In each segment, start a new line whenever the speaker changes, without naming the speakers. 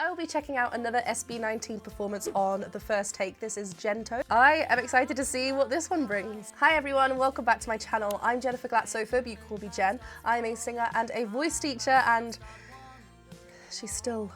I will be checking out another SB19 performance on the first take. This is Gento. I am excited to see what this one brings. Hi everyone and welcome back to my channel. I'm Jennifer Glatzhofer, but you can call me Jen. I'm a singer and a voice teacher, and she's still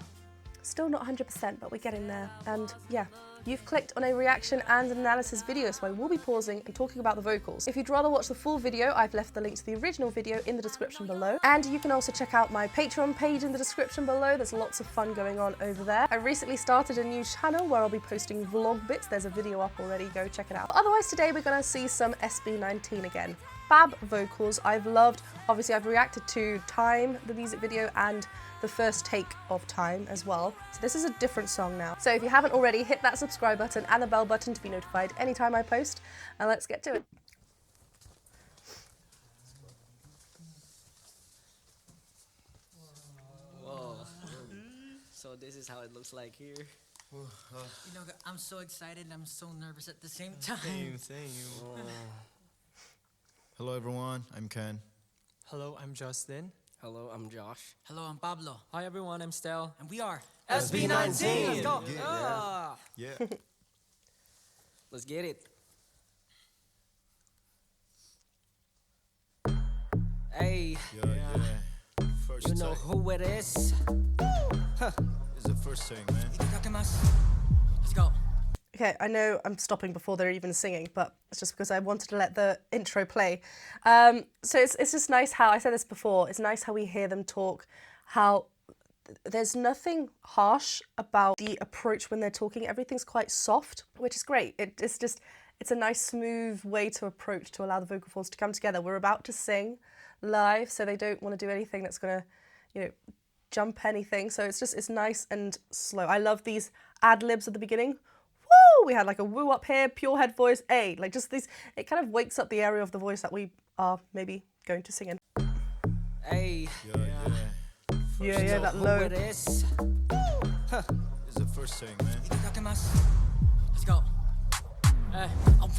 not 100%, but we're getting there. And yeah, you've clicked on a reaction and an analysis video, so I will be pausing and talking about the vocals. If you'd rather watch the full video, I've left the link to the original video in the description below. And you can also check out my Patreon page in the description below. There's lots of fun going on over there. I recently started a new channel where I'll be posting vlog bits. There's a video up already, go check it out. But otherwise today we're gonna see some SB19 again. Fab vocals, I've loved. Obviously I've reacted to Time, the music video, and the first take of Time as well. So this is a different song now. So if you haven't already, hit that subscribe button and the bell button to be notified anytime I post, and let's get to it.
Whoa. So this is how it looks like here.
You know, I'm so excited and I'm so nervous at the same time.
Same.
Hello everyone, I'm Ken.
Hello, I'm Justin.
Hello, I'm Josh.
Hello, I'm Pablo.
Hi everyone, I'm Stel.
And we are
SB19! Let's go!
Yeah.
Let's get it. Hey,
Yeah. First
you know
take.
who it is?
It's the first thing, man.
Let's go.
Okay, I know I'm stopping before they're even singing, but it's just because I wanted to let the intro play. So it's just nice how, I said this before, it's nice how we hear them talk, how there's nothing harsh about the approach when they're talking. Everything's quite soft, which is great. It's a nice smooth way to approach to allow the vocal folds to come together. We're about to sing live, so they don't want to do anything that's gonna, jump anything. So it's nice and slow. I love these ad-libs at the beginning. We had like a woo up here, pure head voice, like just these, it kind of wakes up the area of the voice that we are maybe going to sing in.
Hey,
Yeah, that
who
low.
it is?
It's the first thing, man.
Let's go. I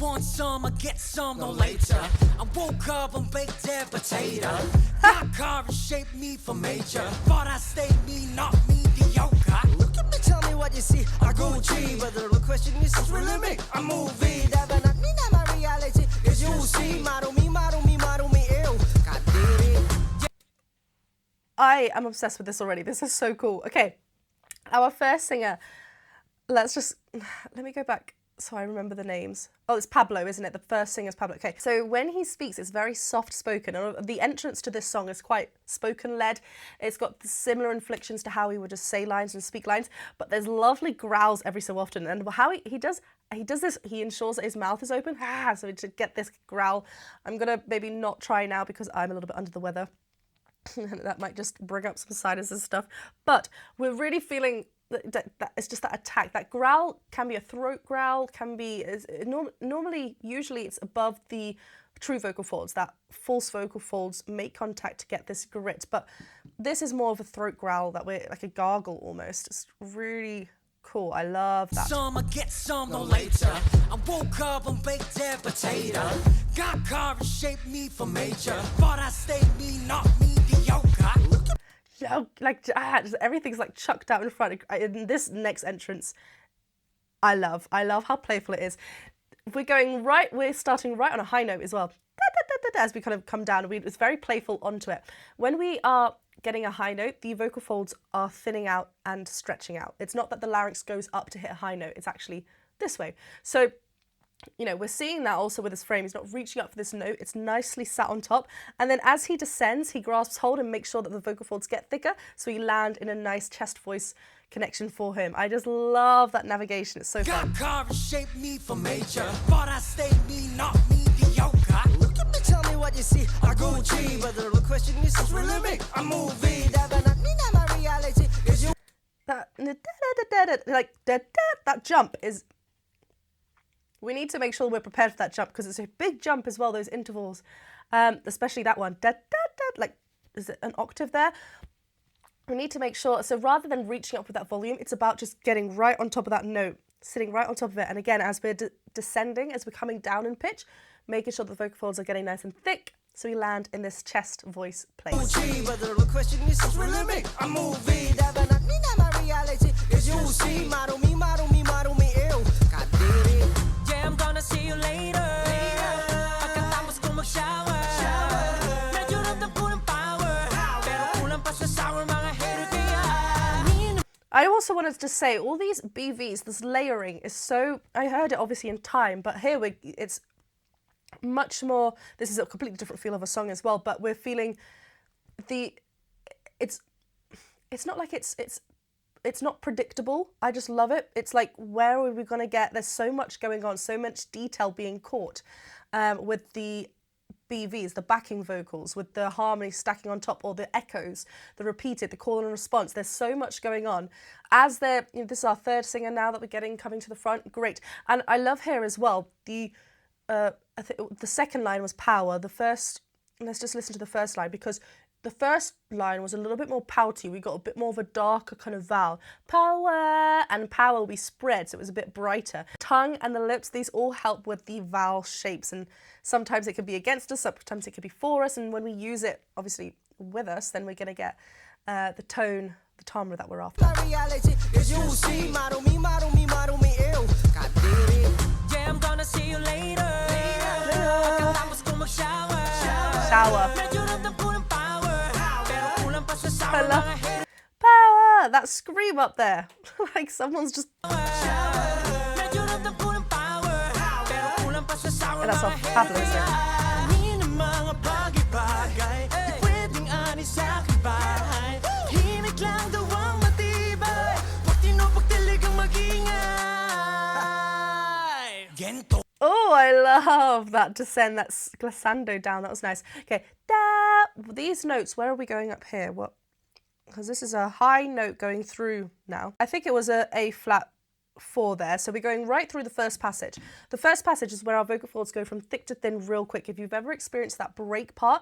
want some, I get some, no later. I woke up and baked that potato. Got car and shaped me for major. But I stayed me, not mediocre. Look at me, tell me what you see. I go G, but the real question is really me. A movie that but not me, not my reality. Cause you see, model me, ew. God damn it.
I am obsessed with this already. This is so cool. Okay, our first singer, let me go back so I remember the names. Oh, it's Pablo, isn't it? The first singer's Pablo. Okay, so when he speaks, it's very soft spoken. And the entrance to this song is quite spoken led. It's got similar inflections to how he would just say lines and speak lines, but there's lovely growls every so often. And how he does this, he ensures that his mouth is open. So to get this growl, I'm gonna maybe not try now because I'm a little bit under the weather. That might just bring up some sinus and stuff. But we're really feeling that it's just that attack. That growl can be a throat growl, can be usually it's above the true vocal folds. That false vocal folds make contact to get this grit, but this is more of a throat growl that we're like a gargle almost. It's really cool. I love that.
Some I get some no later. I woke up and baked that potato. Got car and shaped me for major. But I stayed me, not mediocre.
Just everything's like chucked out in front. In this next entrance, I love how playful it is. We're starting right on a high note as well. As we kind of come down, it's very playful onto it. When we are getting a high note, the vocal folds are thinning out and stretching out. It's not that the larynx goes up to hit a high note, it's actually this way. So, we're seeing that also with his frame. He's not reaching up for this note. It's nicely sat on top. And then as he descends, he grasps hold and makes sure that the vocal folds get thicker, so he land in a nice chest voice connection for him. I just love that navigation. It's so fun.
Got car and shaped me for major. But I stayed me, not mediocre. Look at me, tell me what you see. I go G, but the real question is really me. A movie that but not me, not my reality. Is you
that jump is. We need to make sure we're prepared for that jump because it's a big jump as well, those intervals, especially that one. Like, is it an octave there? We need to make sure, so rather than reaching up with that volume, it's about just getting right on top of that note, sitting right on top of it. And again, as we're descending, as we're coming down in pitch, making sure the vocal folds are getting nice and thick, so we land in this chest voice place.
but the real question is really me. A movie that but not me, not my reality. Yeah, I'm gonna see you later. Pagkatapos ko mag-shower. Medyo ramdam ko ng power. Pero kulang pa sa sour mga hater kaya.
I also wanted to say all these BVs, this layering is so. I heard it obviously in time, but here it's much more. This is a completely different feel of a song as well, but we're feeling it's not like it's not predictable. I just love it. It's like, where are we going to get? There's so much going on, so much detail being caught with the BVs, the backing vocals, with the harmonies stacking on top, or the echoes, the repeated, the call and response. There's so much going on. As this is our third singer now that we're getting coming to the front. Great. And I love here as well, I think the second line was power. The first, let's just listen to the first line, because the first line was a little bit more pouty. We got a bit more of a darker kind of vowel. Power and power we spread, so it was a bit brighter. Tongue and the lips, these all help with the vowel shapes, and sometimes it could be against us, sometimes it could be for us, and when we use it, obviously, with us, then we're going to get the tone, the timbre that we're after.
Yeah, I'm gonna see you later. Pagkatapos ko mag-shower.
Shower.
Medyo ramdam ko ng power. Pero kulang pa sa sour
I love
mga hater.
power, that scream up there. Like someone's just.
Medyo ramdam ko ng power. Pero kulang pa sa sour
And that's off
mga
Pablo, isn't it?
Hindi na mga bagay-bagay. Di pwedeng ani sa aking bahay. Himik lang daw ang matibay. Huwag tinupag-talagang mag-ingay. Gento.
Oh, I love that descend, that glissando down. That was nice. Okay, these notes, where are we going up here? What? Because this is a high note going through now. I think it was a flat 4 there. So we're going right through the first passage. The first passage is where our vocal folds go from thick to thin real quick. If you've ever experienced that break part,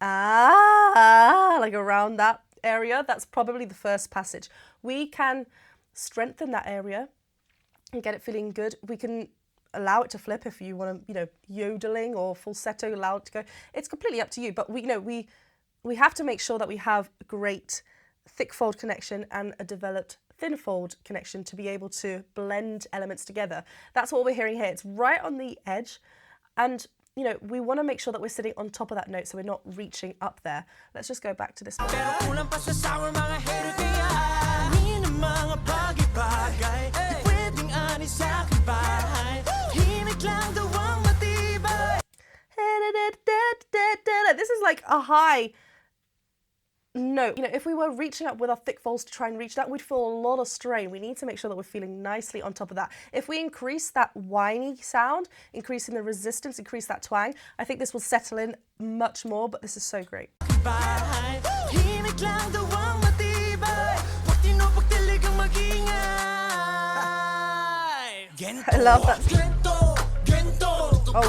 like around that area, that's probably the first passage. We can strengthen that area and get it feeling good. We can allow it to flip if you want to, yodeling or falsetto, allow it to go. It's completely up to you, but we have to make sure that we have great thick fold connection and a developed thin fold connection to be able to blend elements together. That's what we're hearing here. It's right on the edge, and we want to make sure that we're sitting on top of that note so we're not reaching up there. Let's just go back to this one. This is like a high note. If we were reaching up with our thick folds to try and reach that, we'd feel a lot of strain. We need to make sure that we're feeling nicely on top of that. If we increase that whiny sound, increasing the resistance, increase that twang, I think this will settle in much more, but this is so great. I love that. Oh.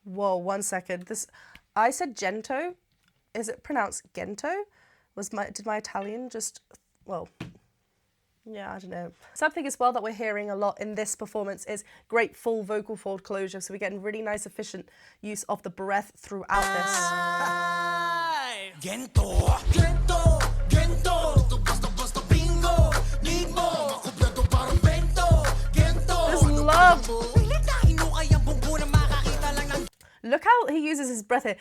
Whoa, 1 second. I said Gento. Is it pronounced Gento? Did my Italian just, well, yeah, I don't know. Something as well that we're hearing a lot in this performance is great full vocal fold closure. So we're getting really nice, efficient use of the breath throughout this.
Gento, Gento, Gento.
This love. Look how he uses his breath here.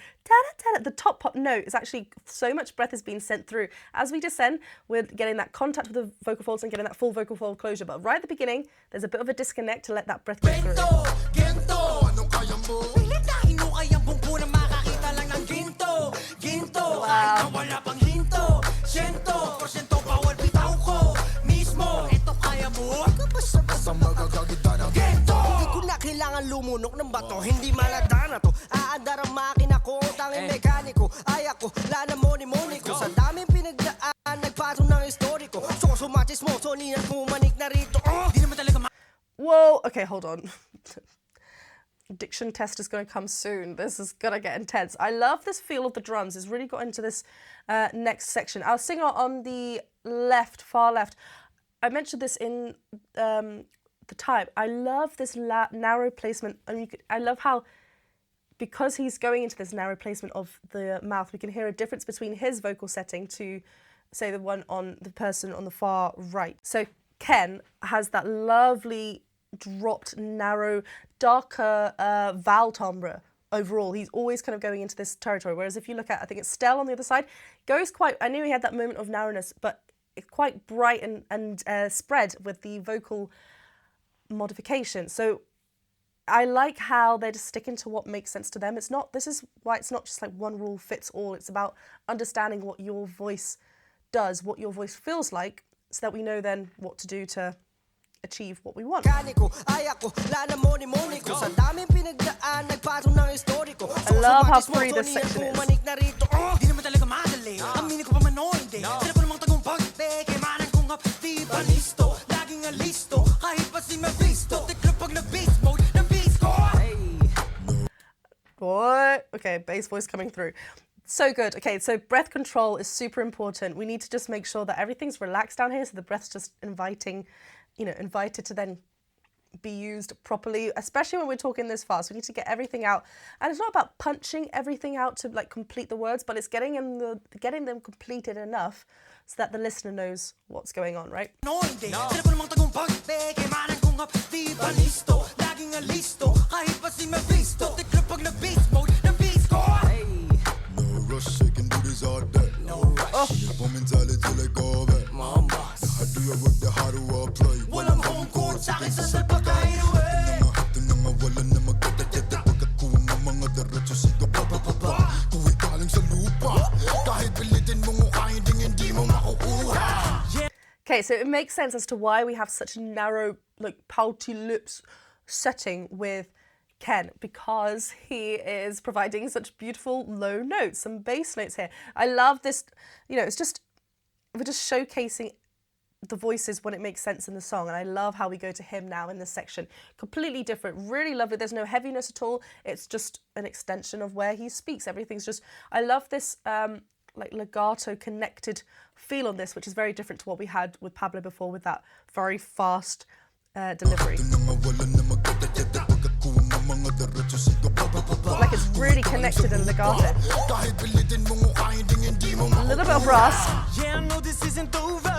The top pop note is actually, so much breath is being sent through. As we descend, we're getting that contact with the vocal folds and getting that full vocal fold closure. But right at the beginning, there's a bit of a disconnect to let that breath go through.
Kailangan lumunok ng bato, hindi maladana to. Aandar ang makina ko, tanging mekaniko. Ay ako, lana moni-moni ko. Sa daming pinagdaan, nagpatong ng historiko. So sumatis mo, so niyan pumanik na rito. Di naman talaga
Whoa, okay, hold on. Diction test is going to come soon. This is going to get intense. I love this feel of the drums. It's really got into this next section. Our singer on the left, far left, I mentioned this in the type. I love this narrow placement, and I love how because he's going into this narrow placement of the mouth, we can hear a difference between his vocal setting to, say, the one on the person on the far right. So Ken has that lovely dropped, narrow, darker vowel timbre overall. He's always kind of going into this territory, whereas if you look at, I think it's Stell on the other side, goes quite, I knew he had that moment of narrowness, but it's quite bright and spread with the vocal modification. So I like how they're just sticking to what makes sense to them. This is why it's not just like one rule fits all. It's about understanding what your voice does, what your voice feels like, so that we know then what to do to achieve what we want. I love how free this section is. What? Okay, bass voice coming through. So good. Okay, so breath control is super important. We need to just make sure that everything's relaxed down here, so the breath's just invited to then be used properly, especially when we're talking this fast. We need to get everything out. And it's not about punching everything out to like complete the words, but it's getting them completed enough so that the listener knows what's going on, right?
No.
Okay, so it makes sense as to why we have such a narrow, like, pouty lips setting with Ken, because he is providing such beautiful low notes, some bass notes here. I love this, we're just showcasing the voices when it makes sense in the song, and I love how we go to him now in this section. Completely different, really lovely. There's no heaviness at all. It's just an extension of where he speaks. Everything's just, I love this like legato connected feel on this, which is very different to what we had with Pablo before with that very fast delivery. Like it's really connected and legato. A little bit of rasp.
Yeah, I know this isn't over.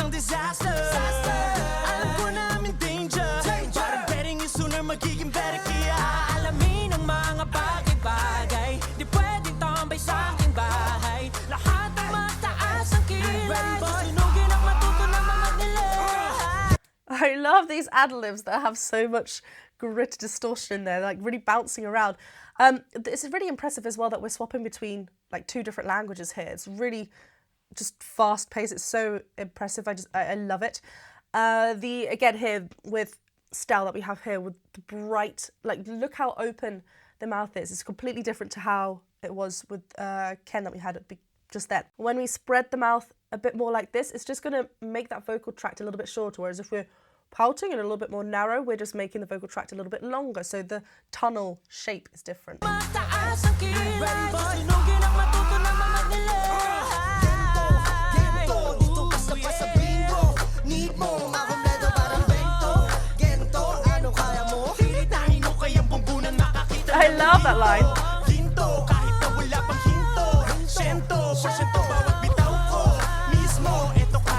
Disaster. Alam ko na I'm in danger. Para betting you sooner magiging better. Kaya alamin ang mga bagay-bagay. Di pwedeng tambay sa aking bahay. Lahat ang mataas ang kilay. Sunugin ang matuto ng mga delay.
I love these ad-libs that have so much grit distortion in there, like really bouncing around. It's really impressive as well that we're swapping between like two different languages here. It's really just fast paced. It's so impressive. I love it. Again here with Stell that we have here with the bright, like look how open the mouth is. It's completely different to how it was with Ken that we had just then. When we spread the mouth a bit more like this, it's just going to make that vocal tract a little bit shorter, whereas if we're pouting and a little bit more narrow, we're just making the vocal tract a little bit longer, so the tunnel shape is different. I love that line.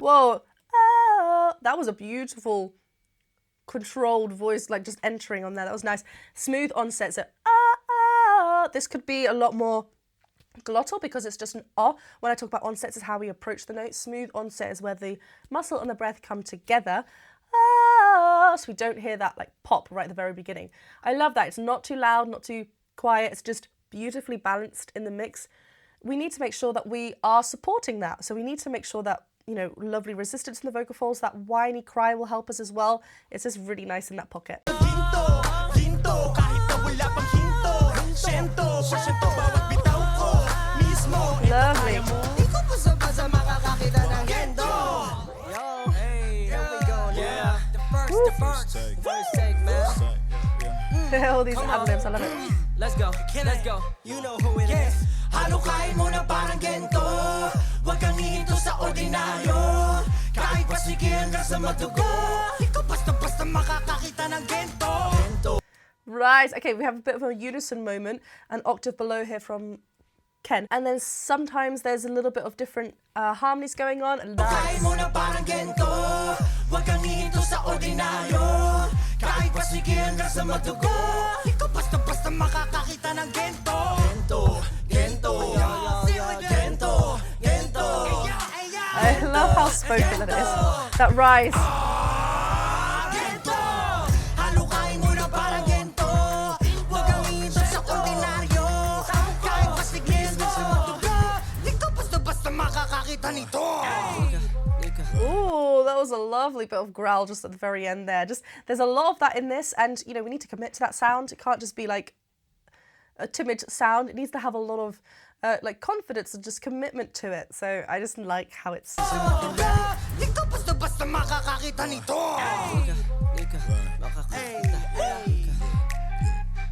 Whoa, that was a beautiful controlled voice, like just entering on there. That was nice. Smooth onset, so this could be a lot more glottal because it's just an When I talk about onsets, is how we approach the note. Smooth onset is where the muscle and the breath come together. So we don't hear that like pop right at the very beginning. I love that. It's not too loud, not too quiet. It's just beautifully balanced in the mix. We need to make sure that we are supporting that. So we need to make sure that, lovely resistance in the vocal folds, that whiny cry will help us as well. It's just really nice in that pocket. Lovely.
First take, man.
All these ad-libs, I love it.
Let's go. You know who it is. Halukain mo na parang Gento. Huwag kang hihinto sa ordinaryo. Kahit pasigi hanggang sa madugo. Ikaw basta-basta makakakita ng Gento.
Right, okay, we have a bit of a unison moment, an octave below here from Ken. And then sometimes there's a little bit of different harmonies going on. And nice. I love how spoken that is. That rise. Ooh, that was a lovely bit of growl just at the very end there. Just there's a lot of that in this, and you know we need to commit to that sound. It can't just be like a timid sound. It needs to have a lot of like confidence and just commitment to it. So I just like how it's.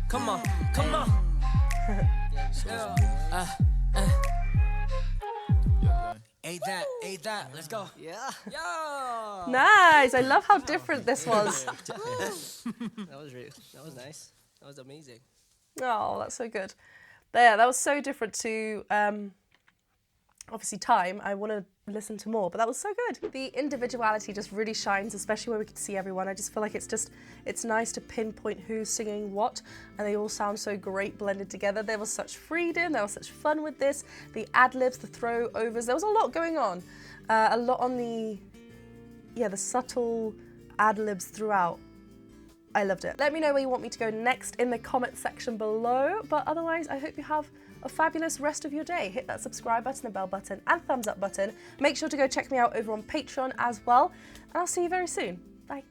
Come on, come on. Ain't that, let's go.
Yeah.
Yo!
Nice. I love how different this was.
That was nice. That was amazing.
Oh, that's so good. There, that was so different to obviously Time. I want to listen to more, but that was so good. The individuality just really shines, especially when we can see everyone. I just feel like it's nice to pinpoint who's singing what, and they all sound so great blended together. There was such freedom, there was such fun with this. The ad-libs, the throw-overs, there was a lot going on. A lot on the subtle ad-libs throughout. I loved it. Let me know where you want me to go next in the comment section below, but otherwise I hope you have a fabulous rest of your day. Hit that subscribe button, the bell button and thumbs up button. Make sure to go check me out over on Patreon as well, and I'll see you very soon. Bye.